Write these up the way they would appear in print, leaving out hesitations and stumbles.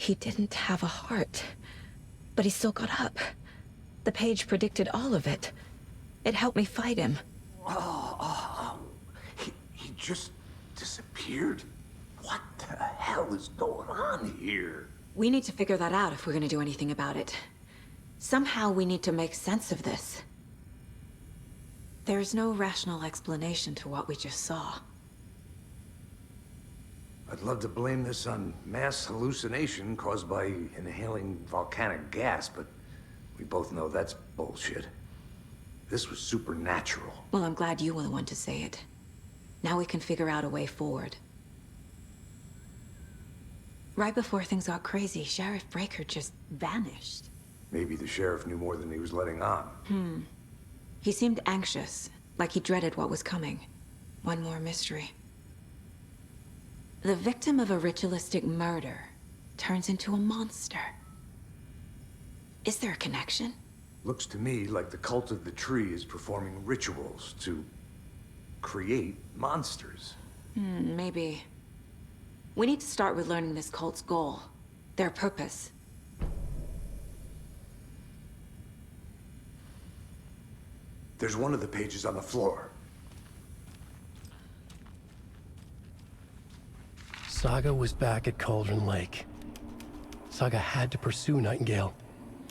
He didn't have a heart, but he still got up. The page predicted all of it. It helped me fight him. He just disappeared? What the hell is going on here? We need to figure that out if we're gonna do anything about it. Somehow we need to make sense of this. There's no rational explanation to what we just saw. I'd love to blame this on mass hallucination caused by inhaling volcanic gas, but we both know that's bullshit. This was supernatural. Well, I'm glad you were the one to say it. Now we can figure out a way forward. Right before things got crazy, Sheriff Breaker just vanished. Maybe the sheriff knew more than he was letting on. He seemed anxious, like he dreaded what was coming. One more mystery. The victim of a ritualistic murder turns into a monster. Is there a connection? Looks to me like the cult of the tree is performing rituals to create monsters. Maybe. We need to start with learning this cult's goal, their purpose. There's one of the pages on the floor. Saga was back at Cauldron Lake. Saga had to pursue Nightingale.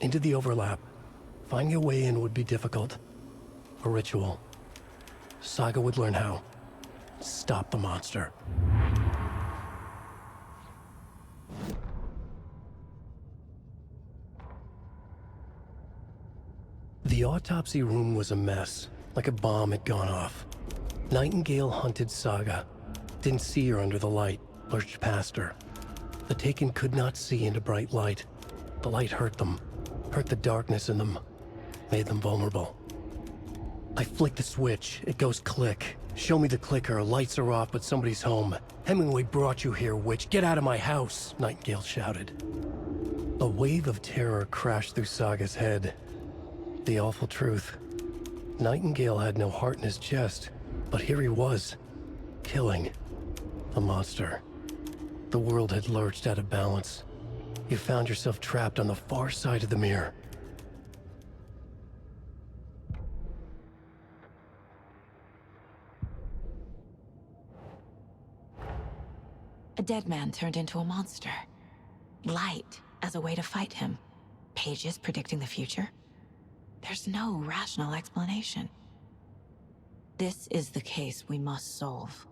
Into the overlap. Finding a way in would be difficult. A ritual. Saga would learn how. Stop the monster. The autopsy room was a mess, like a bomb had gone off. Nightingale hunted Saga. Didn't see her under the light, lurched past her. The Taken could not see into bright light. The light hurt them, hurt the darkness in them, made them vulnerable. I flick the switch, it goes click. Show me the clicker, lights are off, but somebody's home. Hemingway brought you here, witch. Get out of my house, Nightingale shouted. A wave of terror crashed through Saga's head. The awful truth. Nightingale had no heart in his chest, but here he was, killing a monster. The world had lurched out of balance. You found yourself trapped on the far side of the mirror. A dead man turned into a monster. Light as a way to fight him. Pages predicting the future. There's no rational explanation. This is the case we must solve.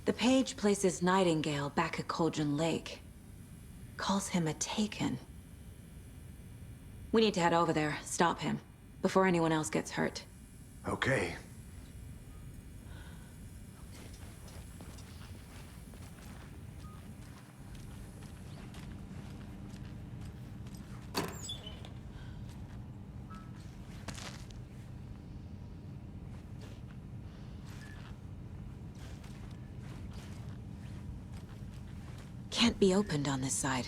The page places Nightingale back at Cauldron Lake. Calls him a Taken. We need to head over there, stop him, before anyone else gets hurt. Okay. Can't be opened on this side.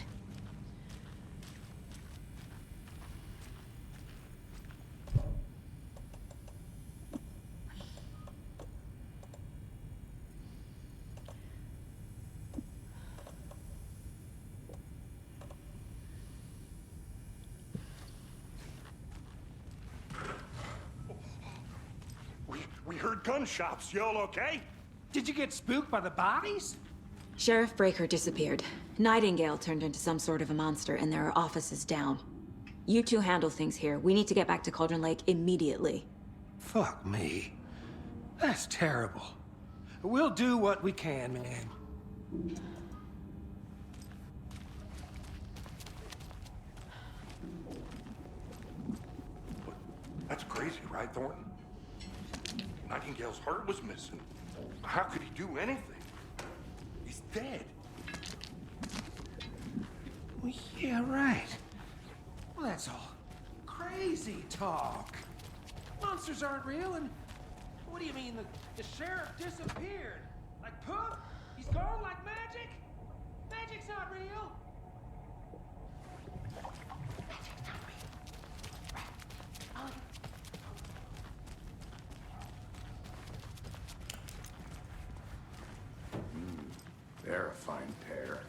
gun shops. You all okay? Did you get spooked by the bodies? Sheriff Breaker disappeared. Nightingale turned into some sort of a monster, and there are offices down. You two handle things here. We need to get back to Cauldron Lake immediately. Fuck me. That's terrible. We'll do what we can, man. That's crazy, right, Thornton? Nightingale's heart was missing. How could he do anything? He's dead. Well, yeah, right. Well, that's all crazy talk. Monsters aren't real, and what do you mean the sheriff disappeared? Like poof? He's gone like magic? Magic's not real. Magic's not real. They're a fine pair.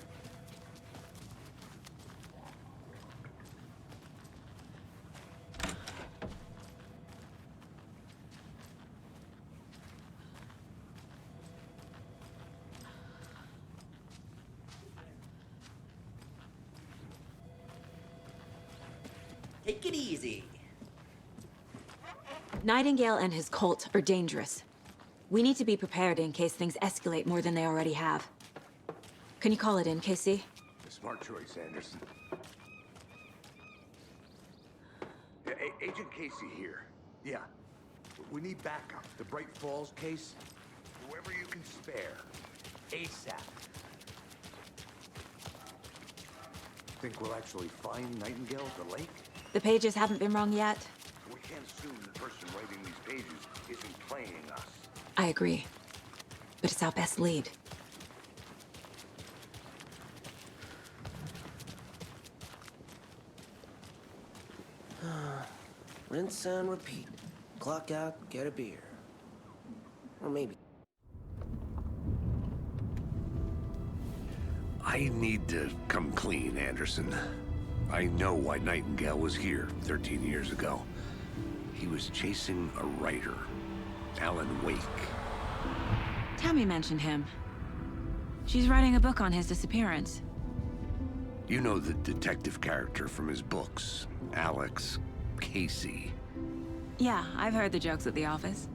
Take it easy. Nightingale and his cult are dangerous. We need to be prepared in case things escalate more than they already have. Can you call it in, Casey? Smart choice, Anderson. Agent Casey here. Yeah. We need backup. The Bright Falls case. Whoever you can spare. ASAP. Think we'll actually find Nightingale at the lake? The pages haven't been wrong yet. We can't assume the person writing these pages isn't playing us. I agree. But it's our best lead. Rinse and repeat. Clock out, get a beer. Or maybe. I need to come clean, Anderson. I know why Nightingale was here 13 years ago. He was chasing a writer, Alan Wake. Tammy mentioned him. She's writing a book on his disappearance. You know the detective character from his books, Alex Casey. Yeah, I've heard the jokes at the office.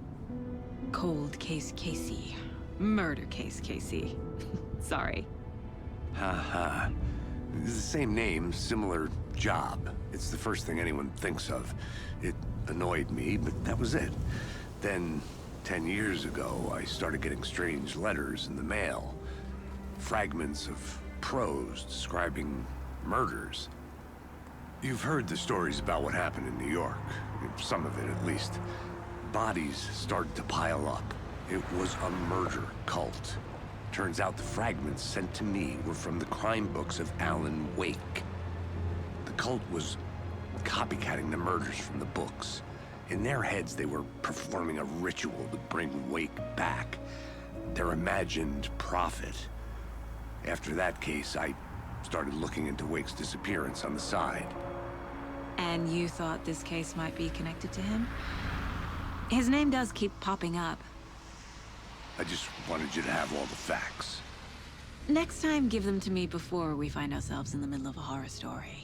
Cold case Casey. Murder case Casey. Sorry. Ha. It's the same name, similar job. It's the first thing anyone thinks of. It annoyed me, but that was it. Then, 10 years ago, I started getting strange letters in the mail. Fragments of prose describing murders. You've heard the stories about what happened in New York. Some of it, at least. Bodies started to pile up. It was a murder cult. Turns out the fragments sent to me were from the crime books of Alan Wake. The cult was copycatting the murders from the books. In their heads, they were performing a ritual to bring Wake back. Their imagined prophet. After that case, I started looking into Wake's disappearance on the side. And you thought this case might be connected to him? His name does keep popping up. I just wanted you to have all the facts. Next time, give them to me before we find ourselves in the middle of a horror story.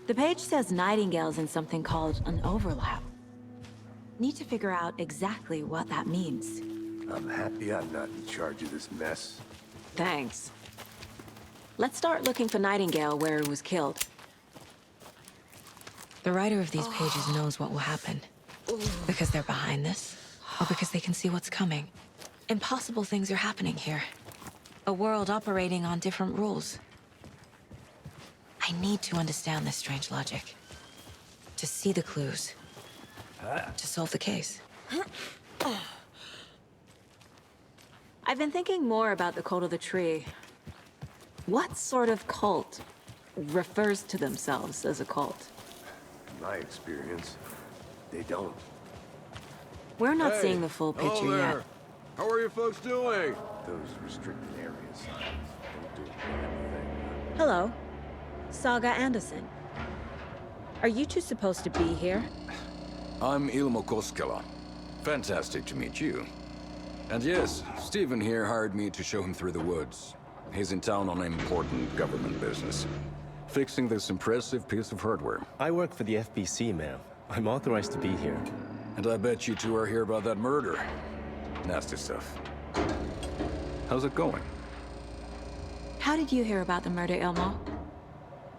The page says Nightingale's in something called an overlap. Need to figure out exactly what that means. I'm happy I'm not in charge of this mess. Thanks. Let's start looking for Nightingale where he was killed. The writer of these pages knows what will happen. Because they're behind this, or because they can see what's coming. Impossible things are happening here. A world operating on different rules. I need to understand this strange logic. To see the clues. To solve the case. I've been thinking more about the cult of the tree. What sort of cult refers to themselves as a cult? In my experience, they don't. We're not Hey, seeing the full hello picture there. yet. How are you folks doing? Those restricted area signs don't do a damn thing. Hello. Saga Anderson. Are you two supposed to be here? I'm Ilmo Koskela. Fantastic to meet you. And yes, Stephen here hired me to show him through the woods. He's in town on important government business, fixing this impressive piece of hardware. I work for the FBC, ma'am. I'm authorized to be here. And I bet you two are here about that murder. Nasty stuff. How's it going? How did you hear about the murder, Ilmo?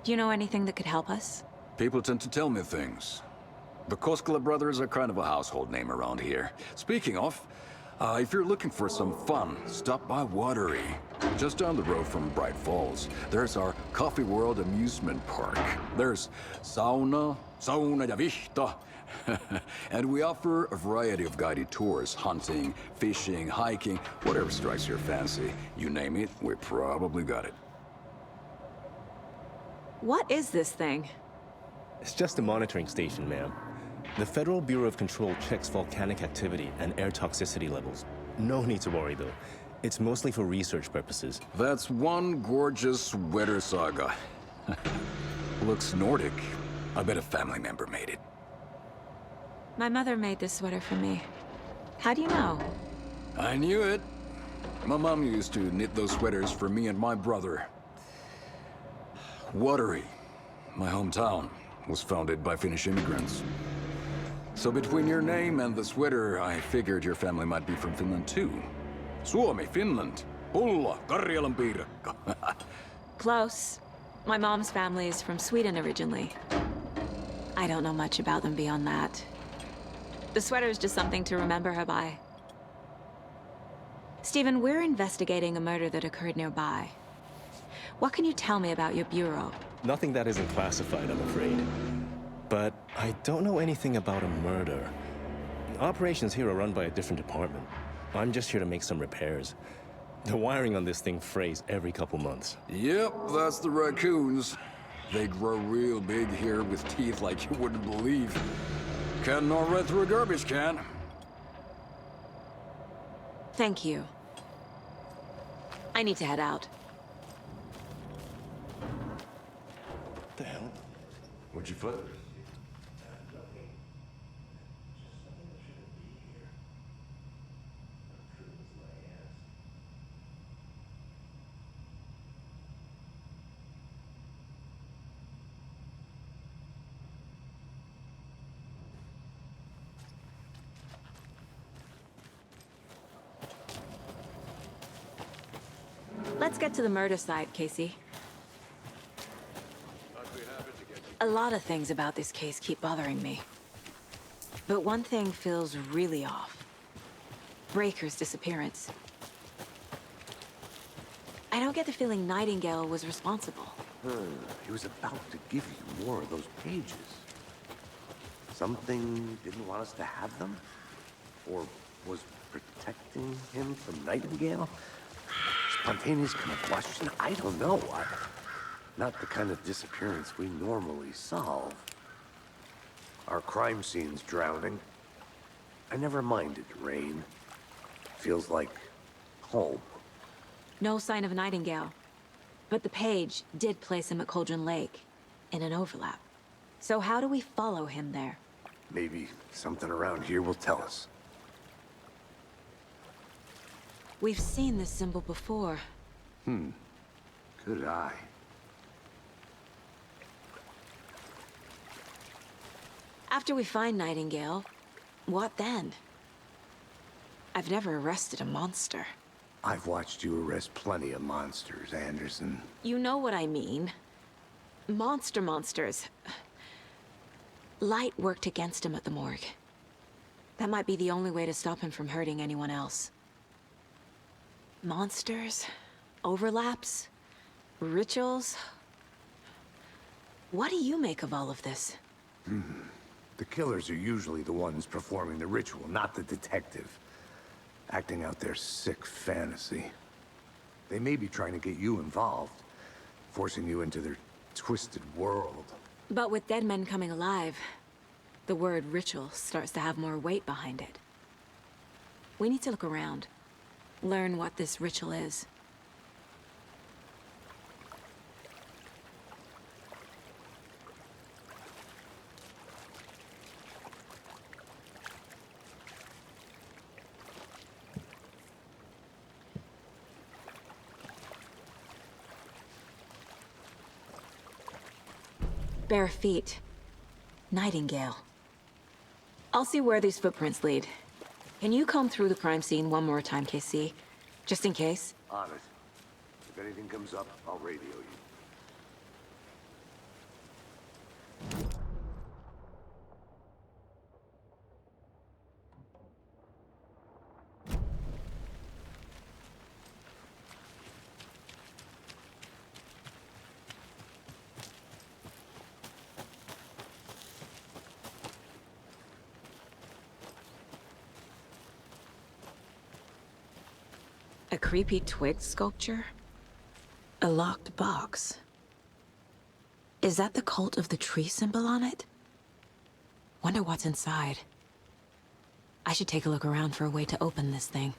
Do you know anything that could help us? People tend to tell me things. The Koskela brothers are kind of a household name around here. Speaking of, if you're looking for some fun, stop by Watery. Just down the road from Bright Falls, there's our Coffee World amusement park. There's sauna ja vihta. And we offer a variety of guided tours, hunting, fishing, hiking, whatever strikes your fancy. You name it, we probably got it. What is this thing? It's just a monitoring station, ma'am. The Federal Bureau of Control checks volcanic activity and air toxicity levels. No need to worry, though. It's mostly for research purposes. That's one gorgeous sweater, Saga. Looks Nordic. I bet a family member made it. My mother made this sweater for me. How do you know? I knew it. My mom used to knit those sweaters for me and my brother. Watery, my hometown, was founded by Finnish immigrants. So between your name and the sweater, I figured your family might be from Finland too. Suomi, Finland. Pulla, Karjalan piirakka. Close. My mom's family is from Sweden originally. I don't know much about them beyond that. The sweater is just something to remember her by. Stephen, we're investigating a murder that occurred nearby. What can you tell me about your bureau? Nothing that isn't classified, I'm afraid. But I don't know anything about a murder. Operations here are run by a different department. I'm just here to make some repairs. The wiring on this thing frays every couple months. Yep, that's the raccoons. They grow real big here with teeth like you wouldn't believe. Can't gnaw right through a garbage can. Thank you. I need to head out. What the hell? What'd you flip? Let's get to the murder site, Casey. A lot of things about this case keep bothering me. But one thing feels really off. Breaker's disappearance. I don't get the feeling Nightingale was responsible. He was about to give you more of those pages. Something didn't want us to have them? Or was protecting him from Nightingale? Spontaneous combustion? I don't know. Not the kind of disappearance we normally solve. Our crime scene's drowning. I never minded rain. Feels like home. No sign of Nightingale. But the page did place him at Cauldron Lake, in an overlap. So how do we follow him there? Maybe something around here will tell us. We've seen this symbol before. Good eye. After we find Nightingale, what then? I've never arrested a monster. I've watched you arrest plenty of monsters, Anderson. You know what I mean. Monsters. Light worked against him at the morgue. That might be the only way to stop him from hurting anyone else. Monsters? Overlaps? Rituals? What do you make of all of this? The killers are usually the ones performing the ritual, not the detective. Acting out their sick fantasy. They may be trying to get you involved, forcing you into their twisted world. But with dead men coming alive, the word ritual starts to have more weight behind it. We need to look around, learn what this ritual is. Bare feet. Nightingale. I'll see where these footprints lead. Can you comb through the crime scene one more time, KC? Just in case? On it. If anything comes up, I'll radio you. A creepy twig sculpture? A locked box. Is that the cult of the tree symbol on it? Wonder what's inside. I should take a look around for a way to open this thing.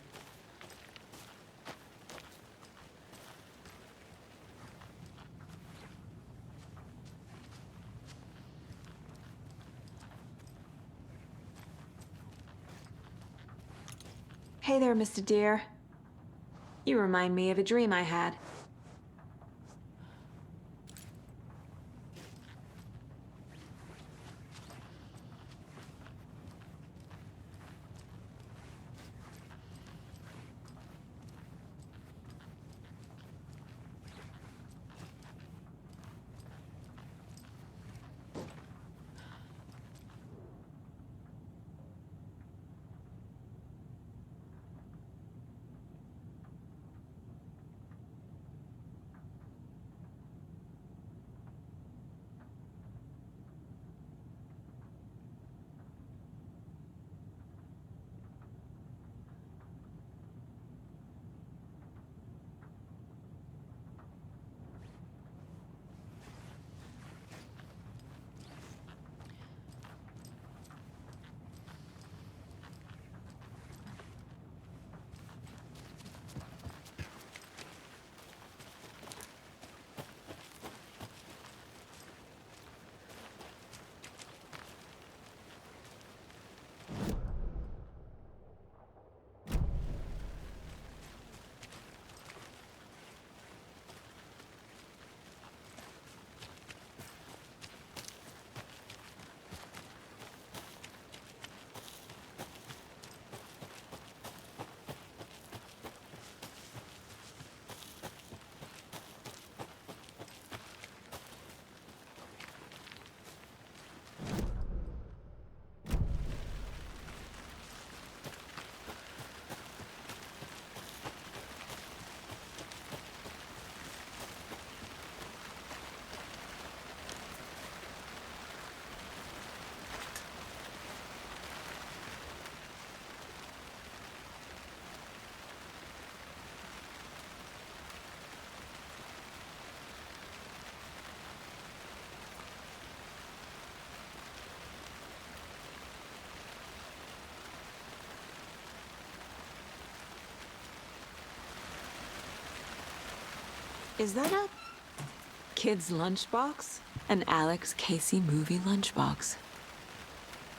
Hey there, Mr. Deer. You remind me of a dream I had. Is that a kid's lunchbox? An Alex Casey movie lunchbox.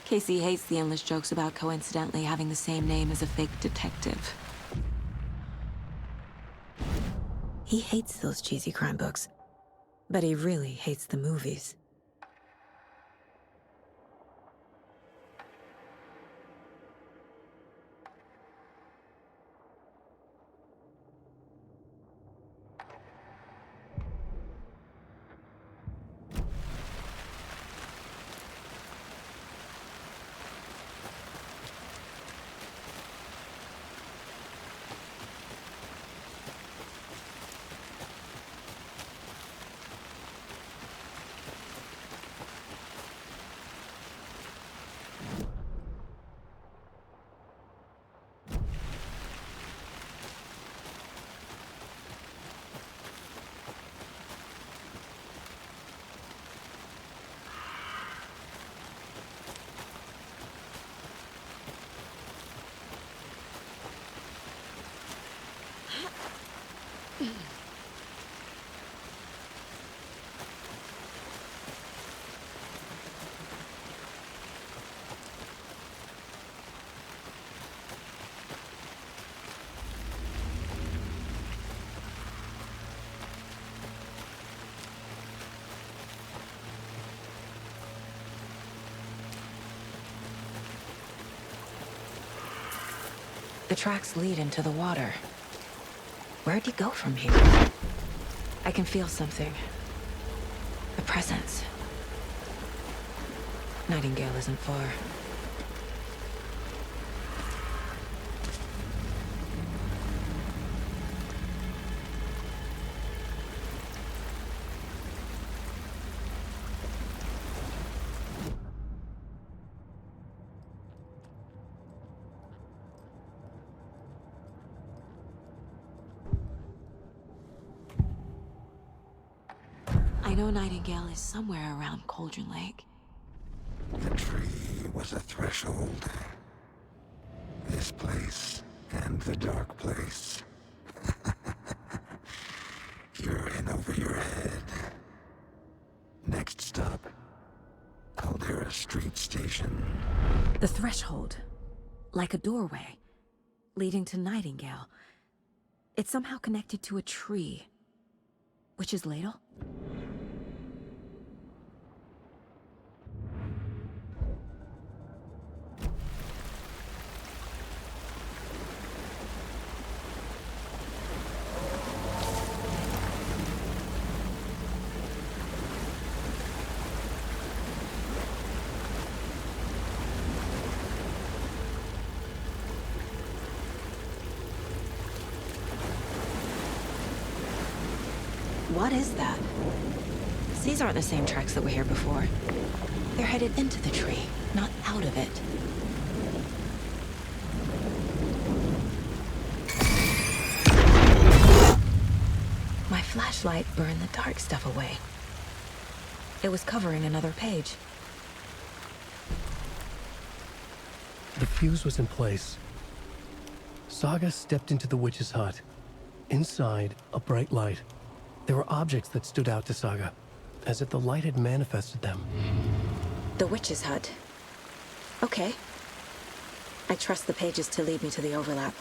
Casey hates the endless jokes about coincidentally having the same name as a fake detective. He hates those cheesy crime books, but he really hates the movies. The tracks lead into the water. Where'd he go from here? I can feel something. A presence. Nightingale isn't far. I know Nightingale is somewhere around Cauldron Lake. The tree was a threshold. This place and the dark place. You're in over your head. Next stop, Caldera Street Station. The threshold. Like a doorway. Leading to Nightingale. It's somehow connected to a tree. Witch's Ladle? What is that? These aren't the same tracks that were here before. They're headed into the tree, not out of it. My flashlight burned the dark stuff away. It was covering another page. The fuse was in place. Saga stepped into the witch's hut. Inside, a bright light. There were objects that stood out to Saga, as if the light had manifested them. The witch's hut. Okay. I trust the pages to lead me to the overlap.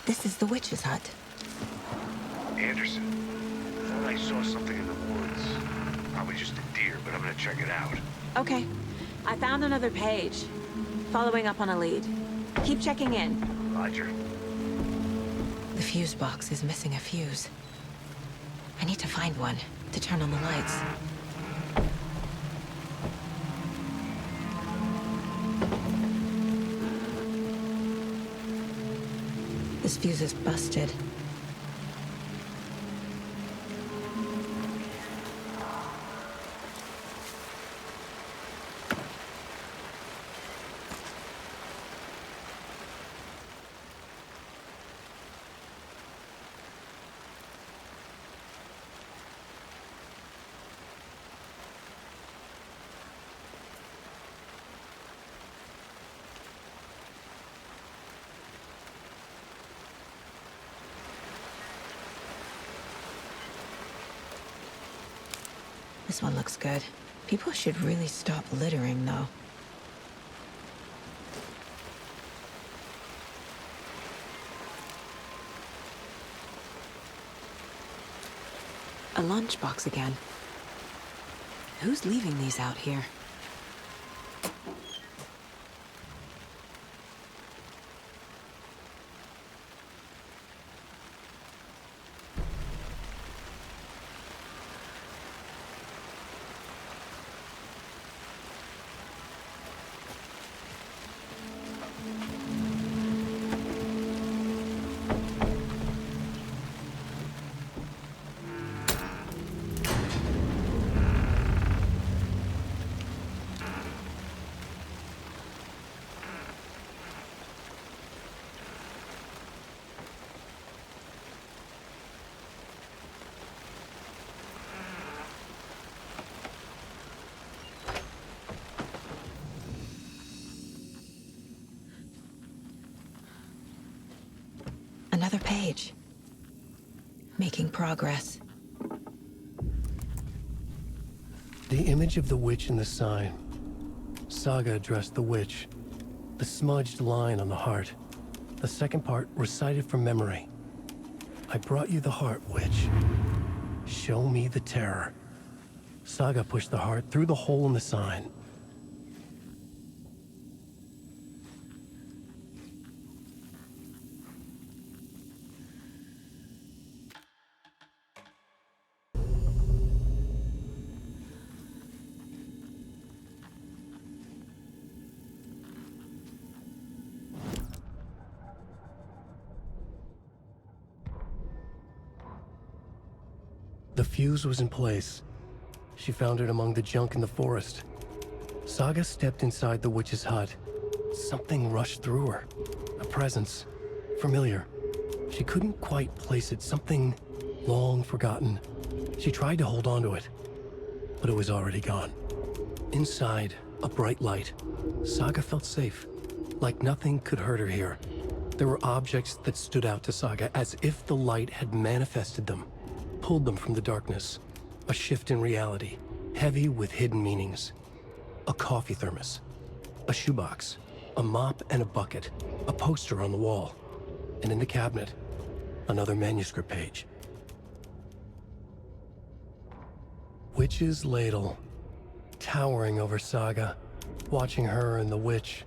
This is the witch's hut. Anderson, I thought I saw something in the woods. Probably just a deer, but I'm gonna check it out. Okay. I found another page. Following up on a lead. Keep checking in. Roger. The fuse box is missing a fuse. I need to find one to turn on the lights. This fuse is busted. This one looks good. People should really stop littering, though. A lunchbox again. Who's leaving these out here? page. Making progress. The image of the witch in the sign. Saga addressed the witch. The smudged line on the heart. The second part recited from memory. I brought you the heart, witch. Show me the terror. Saga pushed the heart through the hole in the sign. The fuse was in place. She found it among the junk in the forest. Saga stepped inside the witch's hut. Something rushed through her. A presence. Familiar. She couldn't quite place it. Something long forgotten. She tried to hold on to it, but it was already gone. Inside, a bright light. Saga felt safe. Like nothing could hurt her here. There were objects that stood out to Saga as if the light had manifested them. Pulled them from the darkness. A shift in reality, heavy with hidden meanings. A coffee thermos, a shoebox, a mop and a bucket, a poster on the wall, and in the cabinet, another manuscript page. Witch's ladle, towering over Saga, watching her and the witch.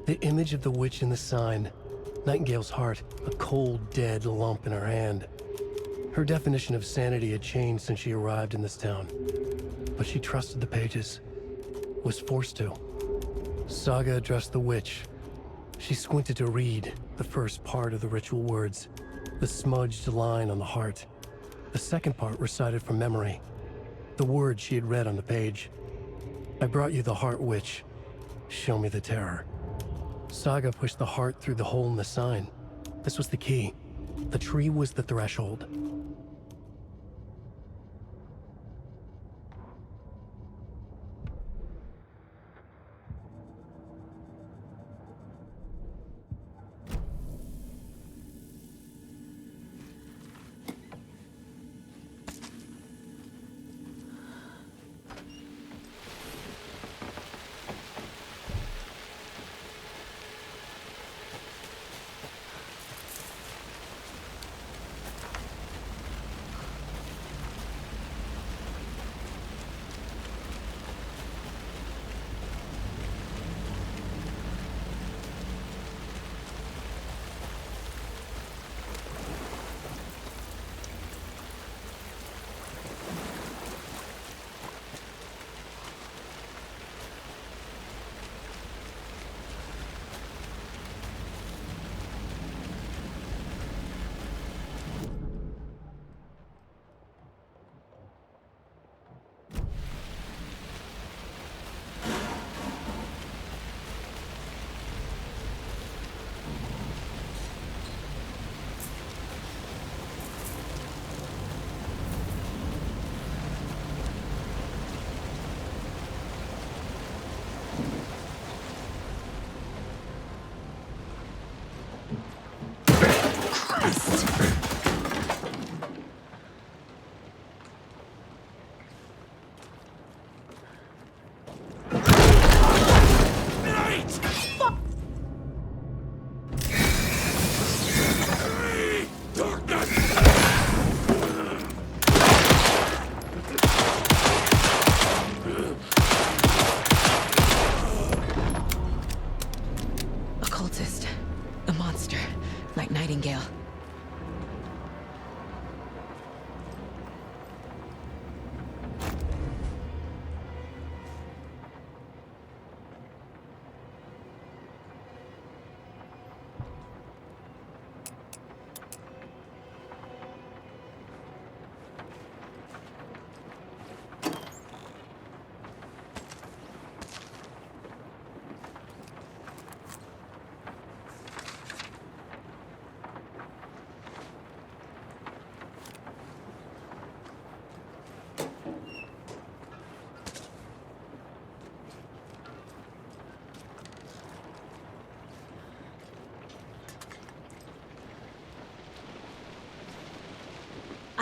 The image of the witch in the sign, Nightingale's heart, a cold, dead lump in her hand. Her definition of sanity had changed since she arrived in this town, but she trusted the pages, was forced to. Saga addressed the witch. She squinted to read the first part of the ritual words, the smudged line on the heart. The second part recited from memory, the words she had read on the page. I brought you the heart, witch. Show me the terror. Saga pushed the heart through the hole in the sign. This was the key. The tree was the threshold.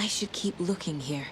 I should keep looking here.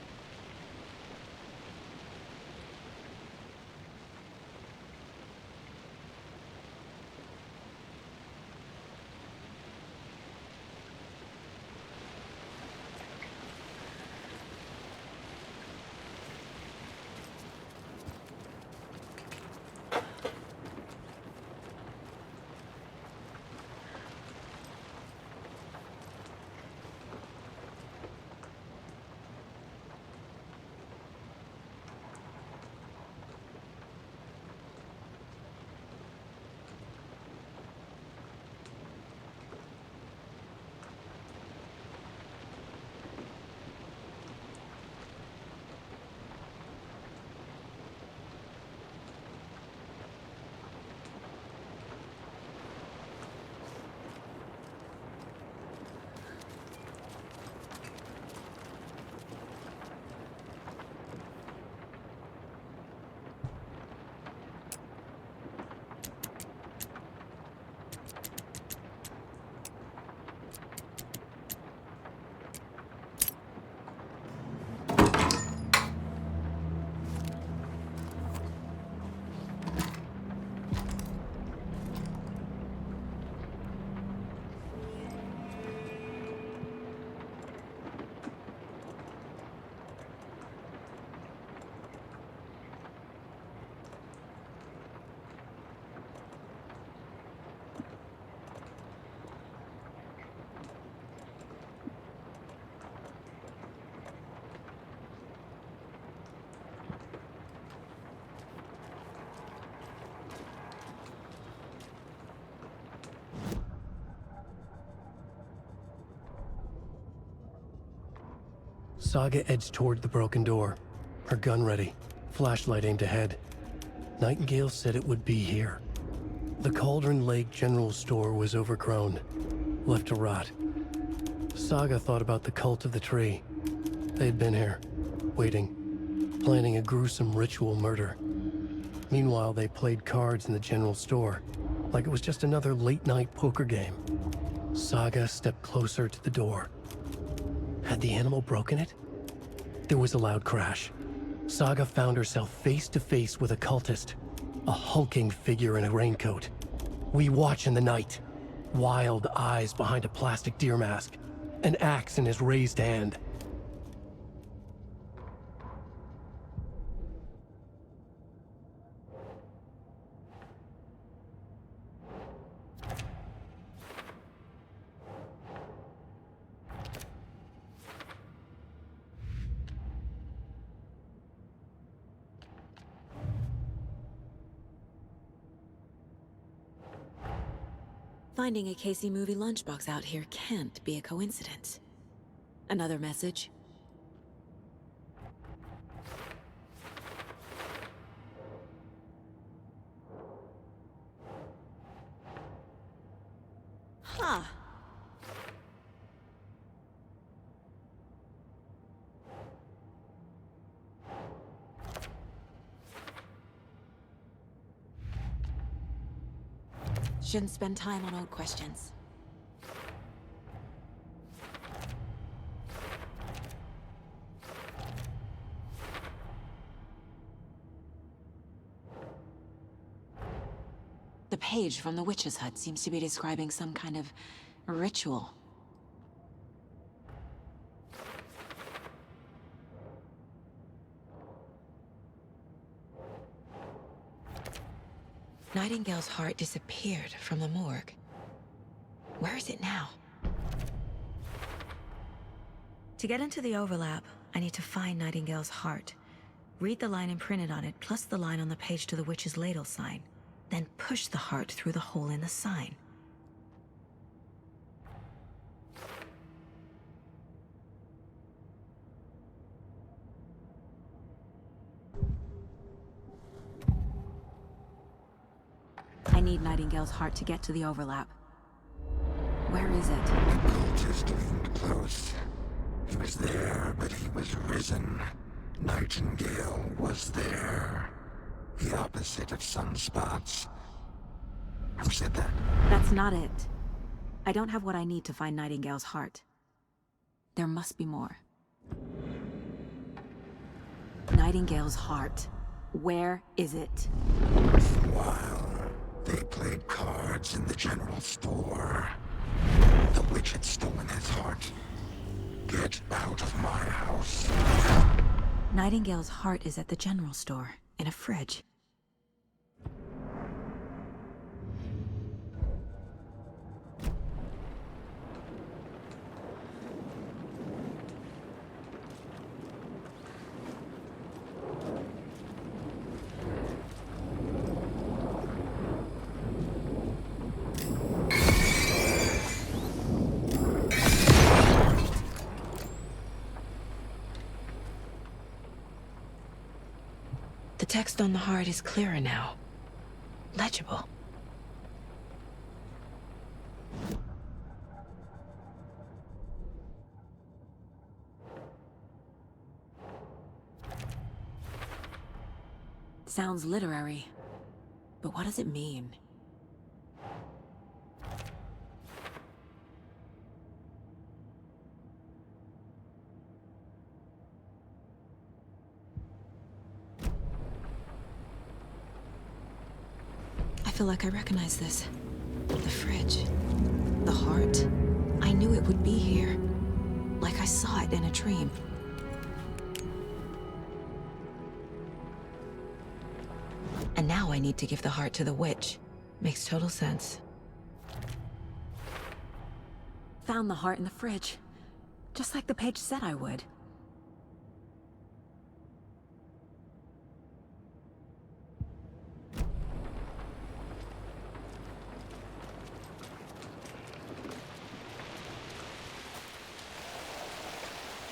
Saga edged toward the broken door, her gun ready, flashlight aimed ahead. Nightingale said it would be here. The Cauldron Lake General Store was overgrown, left to rot. Saga thought about the cult of the tree. They had been here, waiting, planning a gruesome ritual murder. Meanwhile, they played cards in the general store, like it was just another late-night poker game. Saga stepped closer to the door. Had the animal broken it? There was a loud crash. Saga found herself face to face with a cultist, a hulking figure in a raincoat. We watch in the night, wild eyes behind a plastic deer mask, an axe in his raised hand. Finding a Casey movie lunchbox out here can't be a coincidence. Another message? Huh. Shouldn't spend time on old questions. The page from the witch's hut seems to be describing some kind of ritual. Nightingale's heart disappeared from the morgue. Where is it now? To get into the overlap, I need to find Nightingale's heart. Read the line imprinted on it, plus the line on the page to the witch's ladle sign. Then push the heart through the hole in the sign. I need Nightingale's heart to get to the overlap. Where is it? Cultist leaned close. He was there, but he was risen. Nightingale was there. The opposite of sunspots. Who said that? That's not it. I don't have what I need to find Nightingale's heart. There must be more. Nightingale's heart. Where is it? While they played cards in the general store, the witch had stolen his heart. Get out of my house. Nightingale's heart is at the general store, in a fridge. The text on the heart is clearer now. Legible. Sounds literary, but what does it mean? I feel like I recognize this. The fridge. The heart. I knew it would be here. Like I saw it in a dream. And now I need to give the heart to the witch. Makes total sense. Found the heart in the fridge. Just like the page said I would.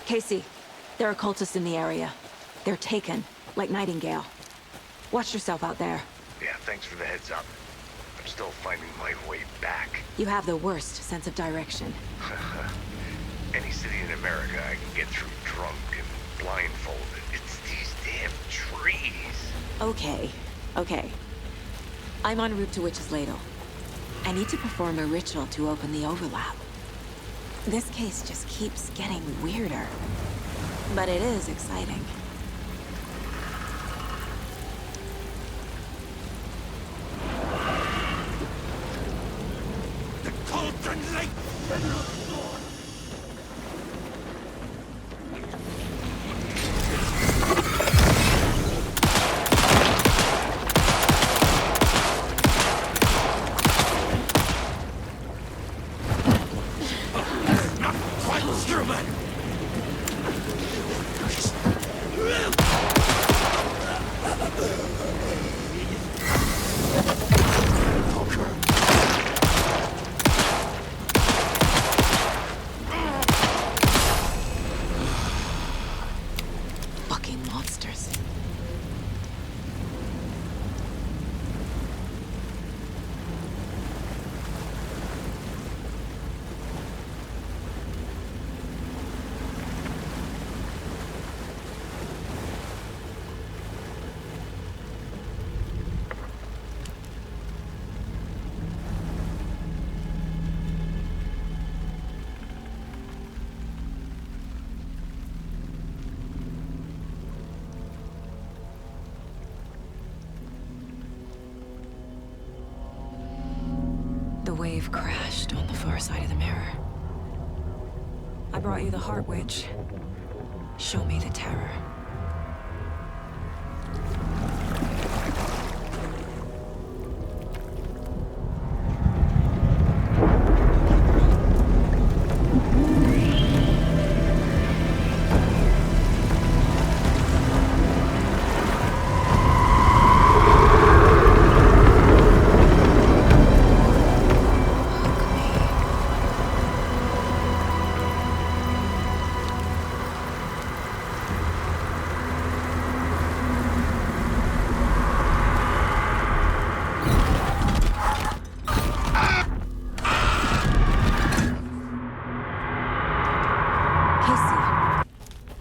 Casey, there are cultists in the area. They're taken, like Nightingale. Watch yourself out there. Yeah, thanks for the heads up. I'm still finding my way back. You have the worst sense of direction. Any city in America I can get through drunk and blindfolded. It's these damn trees. Okay. I'm en route to Witch's Ladle. I need to perform a ritual to open the overlap. This case just keeps getting weirder. But it is exciting. The cauldron lake! Fucking monsters. The wave crashed on the far side of the mirror. I brought you the Heart Witch. Show me the terror.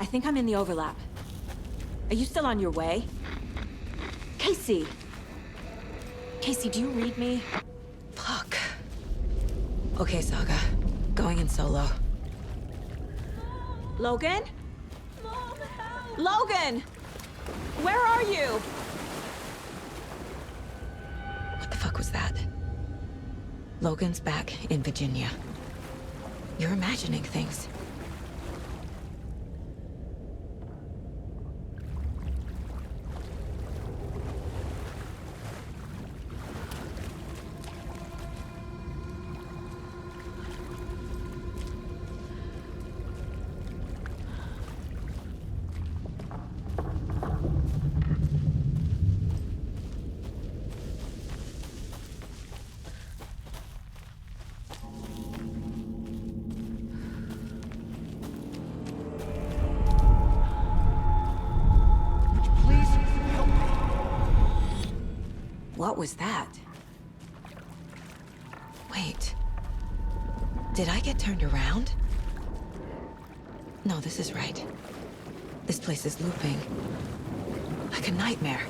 I think I'm in the overlap. Are you still on your way? Casey! Casey, do you read me? Fuck. Okay, Saga. Going in solo. Logan? Mom, help! Logan! Where are you? What the fuck was that? Logan's back in Virginia. You're imagining things. What was that? Wait. Did I get turned around? No, this is right. This place is looping. Like a nightmare.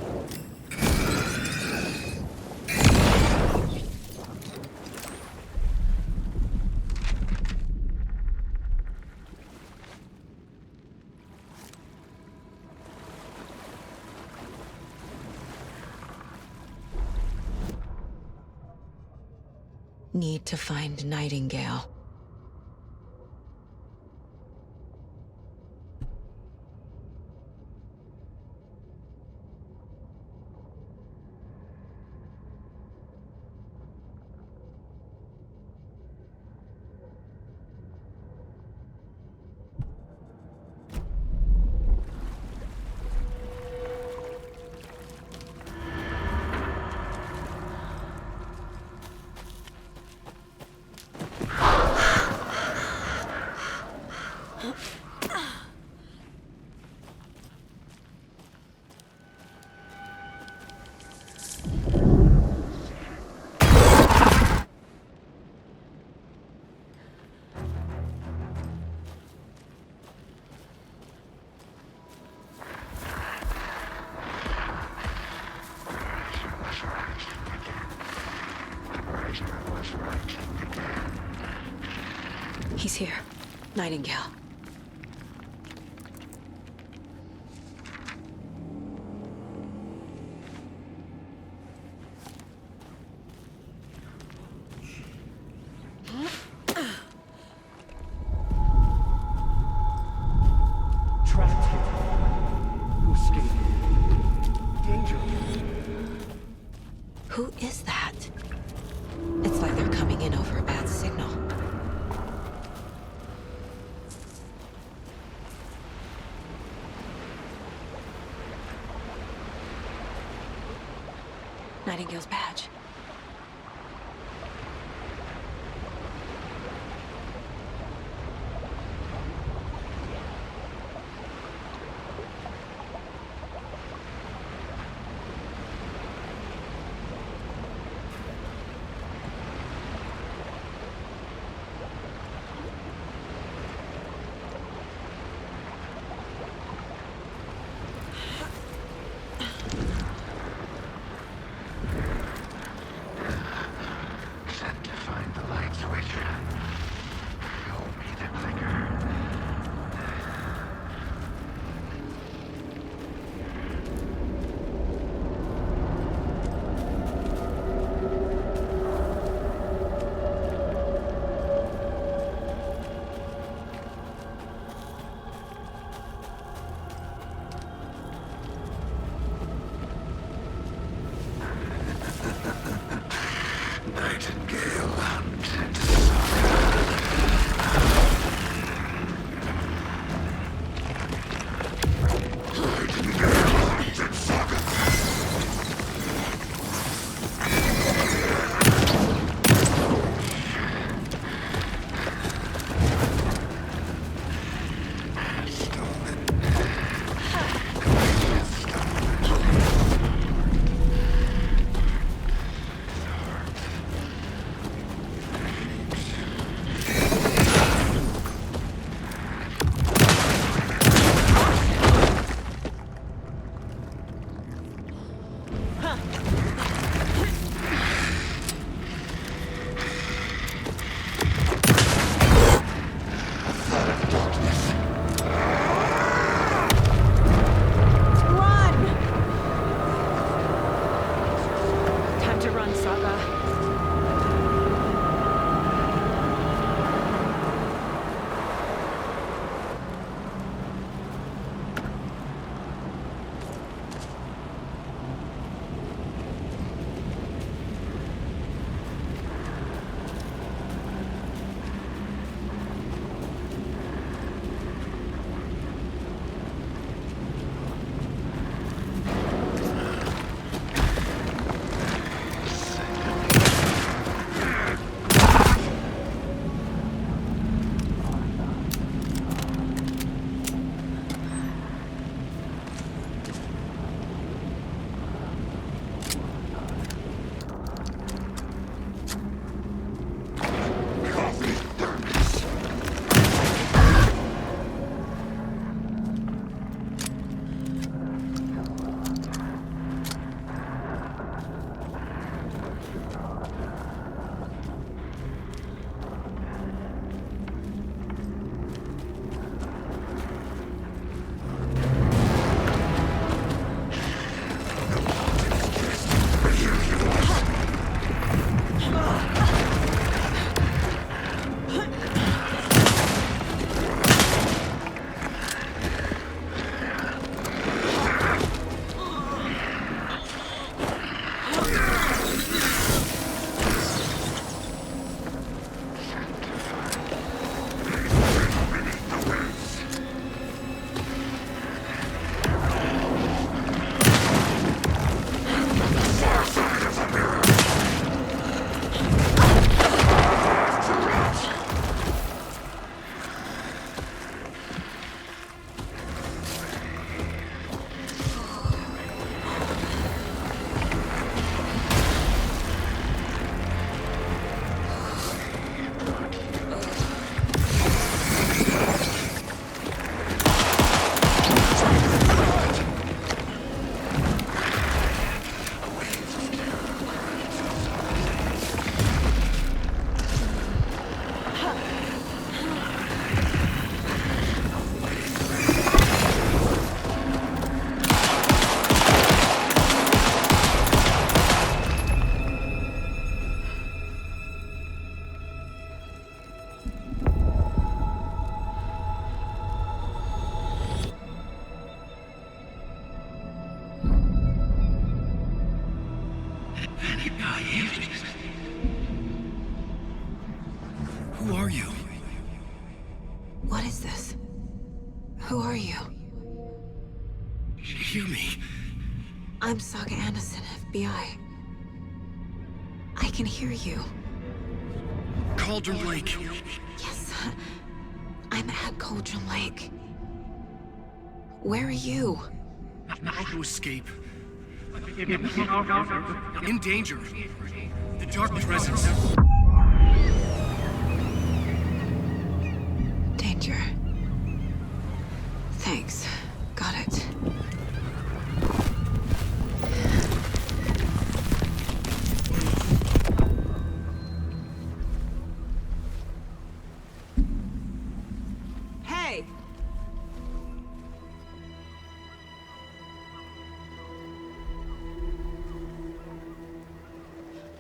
Need to find Nightingale. He's here. Nightingale. Trapped here. Who escaped? Danger. Who is that? It's like they're coming in over a bad signal. Nightingale's badge. Sent to find the light switch. Show me the clicker. Nightingale hunted Run! I am. Who are you? What is this? Who are you? Hear me. I'm Saga Anderson, FBI. I can hear you. Cauldron Lake. Yes, I'm at Cauldron Lake. Where are you? How to escape. In danger. The dark presence. Danger. Thanks. Got it. Hey!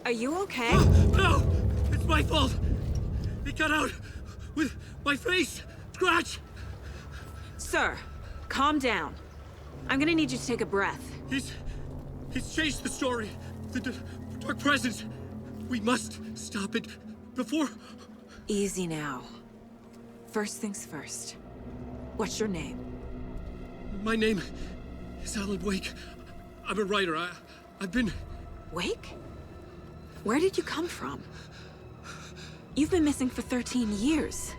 Are you okay? No! It's my fault! It got out with my face! Scratch! Sir, calm down. I'm gonna need you to take a breath. He's changed the story. The dark presence. We must stop it before... Easy now. First things first. What's your name? My name is Alan Wake. I'm a writer. I've been... Wake? Where did you come from? You've been missing for 13 years.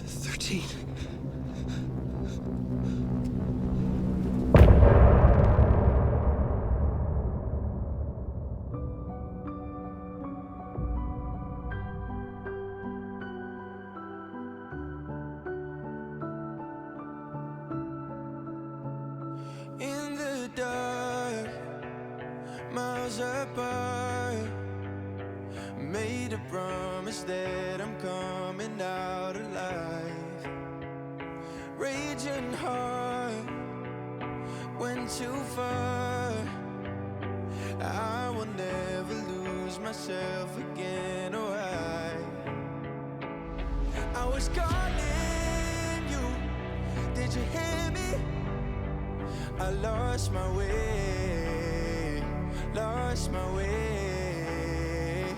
13. In the dark, miles apart, made a promise that I'm coming out alive. Raging heart, went too far. I will never lose myself again, or I was calling you, did you hear me? I lost my way, lost my way.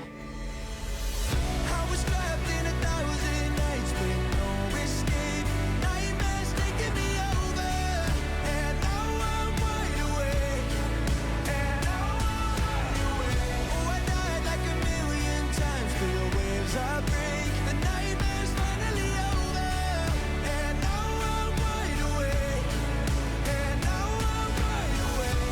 I was trapped in 1,000 nights with no escape. Nightmares taking me over, and now I'm wide awake. And now I'm wide awake. Oh, I died like 1,000,000 times, feel the waves I break. The nightmare's finally over, and now I'm wide awake. And now I'm wide awake.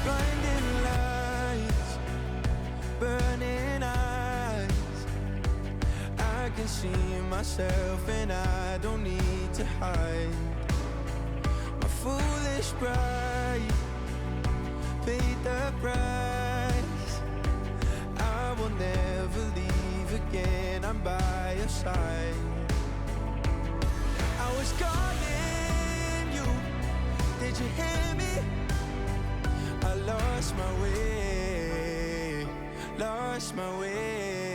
Blinding lights, burning eyes. I can see myself and I don't need to hide. My foolish pride paid the price. I will never leave again, I'm by your side. I was calling you, did you hear me? I lost my way, lost my way.